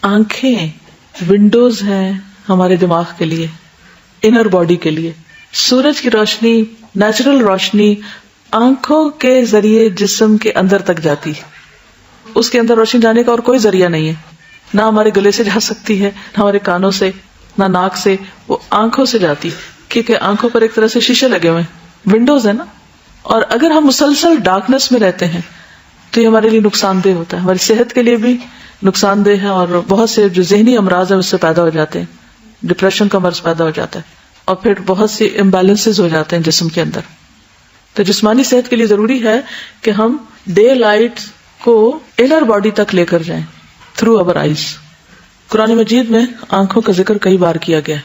آنکھیں ونڈوز ہیں ہمارے دماغ کے لیے، انر باڈی کے لیے. سورج کی روشنی، نیچرل روشنی آنکھوں کے ذریعے جسم کے اندر تک جاتی ہے. اس کے اندر روشنی جانے کا اور کوئی ذریعہ نہیں ہے، نہ ہمارے گلے سے جا سکتی ہے، نہ ہمارے کانوں سے، نہ ناک سے. وہ آنکھوں سے جاتی، کیونکہ آنکھوں پر ایک طرح سے شیشے لگے ہوئے ہیں، ونڈوز ہے نا. اور اگر ہم مسلسل ڈارکنیس میں رہتے ہیں تو یہ ہمارے لیے نقصان دہ ہوتا ہے، ہماری صحت کے لیے بھی نقصان دہ ہے. اور بہت سے جو ذہنی امراض ہیں اس سے پیدا ہو جاتے ہیں، ڈپریشن کا مرض پیدا ہو جاتا ہے، اور پھر بہت سی امبیلنسز ہو جاتے ہیں جسم کے اندر. تو جسمانی صحت کے لیے ضروری ہے کہ ہم ڈے لائٹ کو انر باڈی تک لے کر جائیں تھرو اوور آئیز. قرآن مجید میں آنکھوں کا ذکر کئی بار کیا گیا ہے،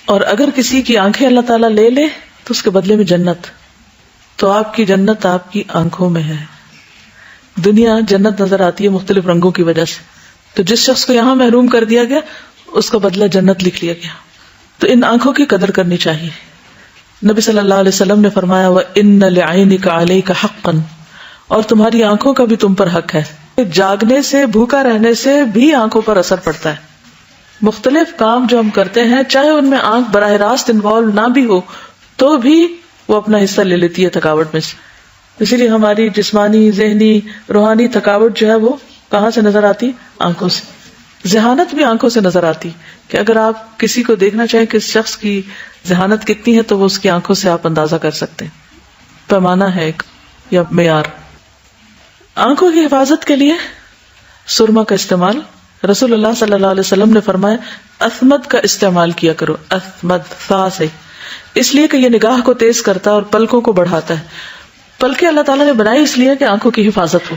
اور اگر کسی کی آنکھیں اللہ تعالیٰ لے لے تو اس کے بدلے میں جنت. تو آپ کی جنت آپ کی آنکھوں میں ہے. دنیا جنت نظر آتی ہے مختلف رنگوں کی وجہ سے، تو جس شخص کو یہاں محروم کر دیا گیا اس کا بدلہ جنت لکھ لیا گیا. تو ان آنکھوں کی قدر کرنی چاہیے. نبی صلی اللہ علیہ وسلم نے فرمایا وَإِنَّ لِعَيْنِكَ عَلَيْكَ حَقًّا، اور تمہاری آنکھوں کا بھی تم پر حق ہے. جاگنے سے، بھوکا رہنے سے بھی آنکھوں پر اثر پڑتا ہے. مختلف کام جو ہم کرتے ہیں چاہے ان میں آنکھ براہ راست انوالو نہ بھی ہو تو بھی وہ اپنا حصہ لے لیتی ہے تھکاوٹ میں سے. اسی لیے ہماری جسمانی، ذہنی، روحانی تھکاوٹ جو ہے وہ کہاں سے نظر آتی؟ آنکھوں سے. ذہانت بھی آنکھوں سے نظر آتی، کہ اگر آپ کسی کو دیکھنا چاہیں کہ اس شخص کی ذہانت کتنی ہے تو وہ اس کی آنکھوں سے آپ اندازہ کر سکتے ہیں. پیمانہ ہے ایک یا معیار. آنکھوں کی حفاظت کے لیے سرما کا استعمال. رسول اللہ صلی اللہ علیہ وسلم نے فرمایا اسمد کا استعمال کیا کرو، اسمد فا سے، اس لیے کہ یہ نگاہ کو تیز کرتا ہے اور پلکوں کو بڑھاتا ہے. پلکیں اللہ تعالیٰ نے بنائی اس لیے کہ آنکھوں کی حفاظت ہو.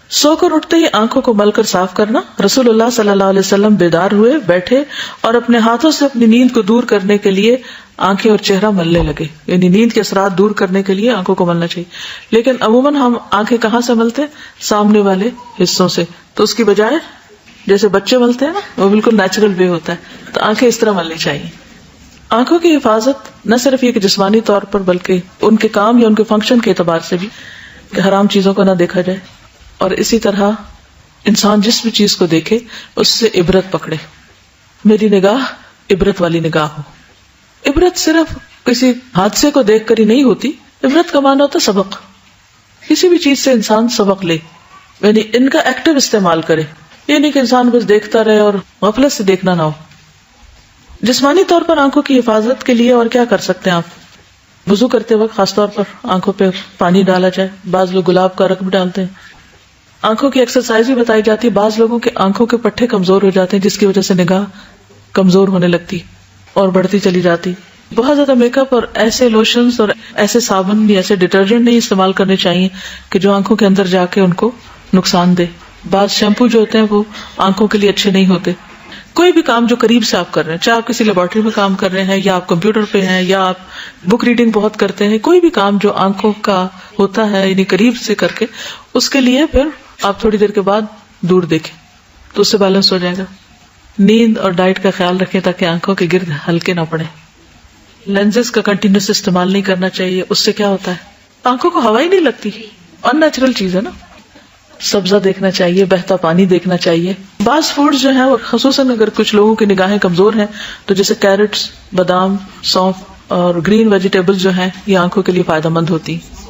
سو کر اٹھتے ہی آنکھوں کو مل کر صاف کرنا. رسول اللہ صلی اللہ علیہ وسلم بیدار ہوئے، بیٹھے اور اپنے ہاتھوں سے اپنی نیند کو دور کرنے کے لیے آنکھیں اور چہرہ ملنے لگے. یعنی نیند کے اثرات دور کرنے کے لیے آنکھوں کو ملنا چاہیے. لیکن عموماً ہم آنکھیں کہاں سے ملتے ہیں؟ سامنے والے حصوں سے. تو اس کی بجائے جیسے بچے ملتے ہیں نا، وہ بالکل نیچرل وے ہوتا ہے. تو آنکھیں اس طرح ملنی چاہیے. آنکھوں کی حفاظت نہ صرف یہ کہ جسمانی طور پر بلکہ ان کے کام یا ان کے فنکشن کے اعتبار سے بھی، کہ حرام چیزوں کو نہ دیکھا جائے. اور اسی طرح انسان جس بھی چیز کو دیکھے اس سے عبرت پکڑے. میری نگاہ عبرت والی نگاہ ہو. عبرت صرف کسی حادثے کو دیکھ کر ہی نہیں ہوتی، عبرت کا معنی ہوتا سبق. کسی بھی چیز سے انسان سبق لے، یعنی ان کا ایکٹیو استعمال کرے. یہ نہیں کہ انسان بس دیکھتا رہے اور غفلت سے دیکھنا نہ ہو. جسمانی طور پر آنکھوں کی حفاظت کے لیے اور کیا کر سکتے ہیں آپ؟ وضو کرتے وقت خاص طور پر آنکھوں پہ پانی ڈالا جائے. بعض لوگ گلاب کا رق بھی ڈالتے ہیں. آنکھوں کی ایکسرسائز بھی بتائی جاتی ہے. بعض لوگوں کے آنکھوں کے پٹھے کمزور ہو جاتے ہیں جس کی وجہ سے نگاہ کمزور ہونے لگتی اور بڑھتی چلی جاتی. بہت زیادہ میک اپ اور ایسے لوشنز اور ایسے صابن بھی، ایسے ڈٹرجنٹ نہیں استعمال کرنے چاہیے کہ جو آنکھوں کے اندر جا کے ان کو نقصان دے. بعض شیمپو جو ہوتے ہیں وہ آنکھوں کے لیے اچھے نہیں ہوتے. کوئی بھی کام جو قریب سے آپ کر رہے ہیں، چاہے آپ کسی لیبارٹری میں کام کر رہے ہیں یا آپ کمپیوٹر پہ ہیں یا آپ بک ریڈنگ بہت کرتے ہیں، کوئی بھی کام جو آنکھوں کا ہوتا ہے یعنی قریب سے کر کے، اس کے لیے پھر آپ تھوڑی دیر کے بعد دور دیکھیں تو اس سے بیلنس ہو جائے گا. نیند اور ڈائٹ کا خیال رکھیں تاکہ آنکھوں کے گرد ہلکے نہ پڑے. لینزز کا کنٹینیوس استعمال نہیں کرنا چاہیے. اس سے کیا ہوتا ہے؟ آنکھوں کو ہوا ہی نہیں لگتی. ان نیچرل چیز ہے نا. سبزہ دیکھنا چاہیے، بہتا پانی دیکھنا چاہیے. بعض فوڈز جو ہیں وہ خصوصاً اگر کچھ لوگوں کی نگاہیں کمزور ہیں تو جیسے کیرٹس، بادام، سونف اور گرین ویجیٹیبل جو ہیں یہ آنکھوں کے لیے فائدہ مند ہوتی ہیں.